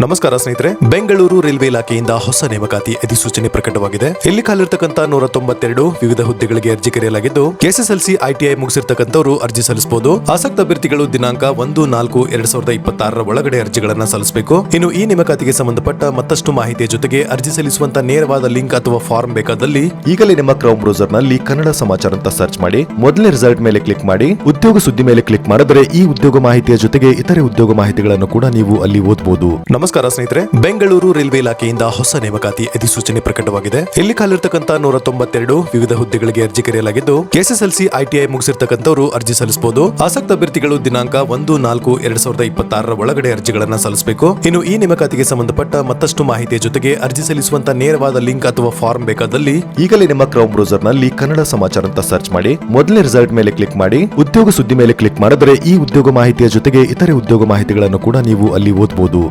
ನಮಸ್ಕಾರ ಸ್ನೇಹಿತರೆ, ಬೆಂಗಳೂರು ರೈಲ್ವೆ ಇಲಾಖೆಯಿಂದ ಹೊಸ ನೇಮಕಾತಿ ಅಧಿಸೂಚನೆ ಪ್ರಕಟವಾಗಿದೆ. ಇಲ್ಲಿ ಖಾಲಿರ್ತಕ್ಕಂಥ 192 ವಿವಿಧ ಹುದ್ದೆಗಳಿಗೆ ಅರ್ಜಿ ಕರೆಯಲಾಗಿದ್ದು, ಎಸ್ಎಸ್ಎಲ್ಸಿ ಐಟಿಐ ಮುಗಿಸಿರ್ತಕ್ಕಂಥವರು ಅರ್ಜಿ ಸಲ್ಲಿಸಬಹುದು. ಆಸಕ್ತ ಅಭ್ಯರ್ಥಿಗಳು ದಿನಾಂಕ 1-4-2026 ಒಳಗಡೆ ಅರ್ಜಿಗಳನ್ನ ಸಲ್ಲಿಸಬೇಕು. ಇನ್ನು ಈ ನೇಮಕಾತಿಗೆ ಸಂಬಂಧಪಟ್ಟ ಮತ್ತಷ್ಟು ಮಾಹಿತಿಯ ಜೊತೆಗೆ ಅರ್ಜಿ ಸಲ್ಲಿಸುವಂತ ನೇರವಾದ ಲಿಂಕ್ ಅಥವಾ ಫಾರ್ಮ್ ಬೇಕಾದಲ್ಲಿ ಈಗಲೇ ನಿಮ್ಮ ಕ್ರೌಮ್ ಬ್ರೌಸರ್ ನಲ್ಲಿ ಕನ್ನಡ ಸಮಾಚಾರ ಅಂತ ಸರ್ಚ್ ಮಾಡಿ ಮೊದಲನೇ ರಿಸಲ್ಟ್ ಮೇಲೆ ಕ್ಲಿಕ್ ಮಾಡಿ ಉದ್ಯೋಗ ಸುದ್ದಿ ಮೇಲೆ ಕ್ಲಿಕ್ ಮಾಡಿದರೆ ಈ ಉದ್ಯೋಗ ಮಾಹಿತಿಯ ಜೊತೆಗೆ ಇತರೆ ಉದ್ಯೋಗ ಮಾಹಿತಿಗಳನ್ನು ಕೂಡ ನೀವು ಅಲ್ಲಿ ಓದಬಹುದು. ನಮಸ್ಕಾರ ಸ್ನೇಹಿತರೆ, ಬೆಂಗಳೂರು ರೈಲ್ವೆ ಇಲಾಖೆಯಿಂದ ಹೊಸ ನೇಮಕಾತಿ ಅಧಿಸೂಚನೆ ಪ್ರಕಟವಾಗಿದೆ. ಇಲ್ಲಿ ಖಾಲಿರ್ತಕ್ಕಂಥ 192 ವಿವಿಧ ಹುದ್ದೆಗಳಿಗೆ ಅರ್ಜಿ ಕರೆಯಲಾಗಿದ್ದು, ಎಸ್ಎಸ್ಎಲ್ಸಿ ಐಟಿಐ ಮುಗಿಸಿರ್ತಕ್ಕಂಥವರು ಅರ್ಜಿ ಸಲ್ಲಿಸಬಹುದು. ಆಸಕ್ತ ಅಭ್ಯರ್ಥಿಗಳು ದಿನಾಂಕ 1-4-2026 ಒಳಗಡೆ ಅರ್ಜಿಗಳನ್ನ ಸಲ್ಲಿಸಬೇಕು. ಇನ್ನು ಈ ನೇಮಕಾತಿಗೆ ಸಂಬಂಧಪಟ್ಟ ಮತ್ತಷ್ಟು ಮಾಹಿತಿಯ ಜೊತೆಗೆ ಅರ್ಜಿ ಸಲ್ಲಿಸುವಂತ ನೇರವಾದ ಲಿಂಕ್ ಅಥವಾ ಫಾರ್ಮ್ ಬೇಕಾದಲ್ಲಿ ಈಗಲೇ ನಿಮ್ಮ ಕ್ರೌಮ್ ಬ್ರೌಸರ್ ನಲ್ಲಿ ಕನ್ನಡ ಸಮಾಚಾರ ಅಂತ ಸರ್ಚ್ ಮಾಡಿ ಮೊದಲನೇ ರಿಸಲ್ಟ್ ಮೇಲೆ ಕ್ಲಿಕ್ ಮಾಡಿ ಉದ್ಯೋಗ ಸುದ್ದಿ ಮೇಲೆ ಕ್ಲಿಕ್ ಮಾಡಿದರೆ ಈ ಉದ್ಯೋಗ ಮಾಹಿತಿಯ ಜೊತೆಗೆ ಇತರೆ ಉದ್ಯೋಗ ಮಾಹಿತಿಗಳನ್ನು ಕೂಡ ನೀವು ಅಲ್ಲಿ ಓದಬಹುದು.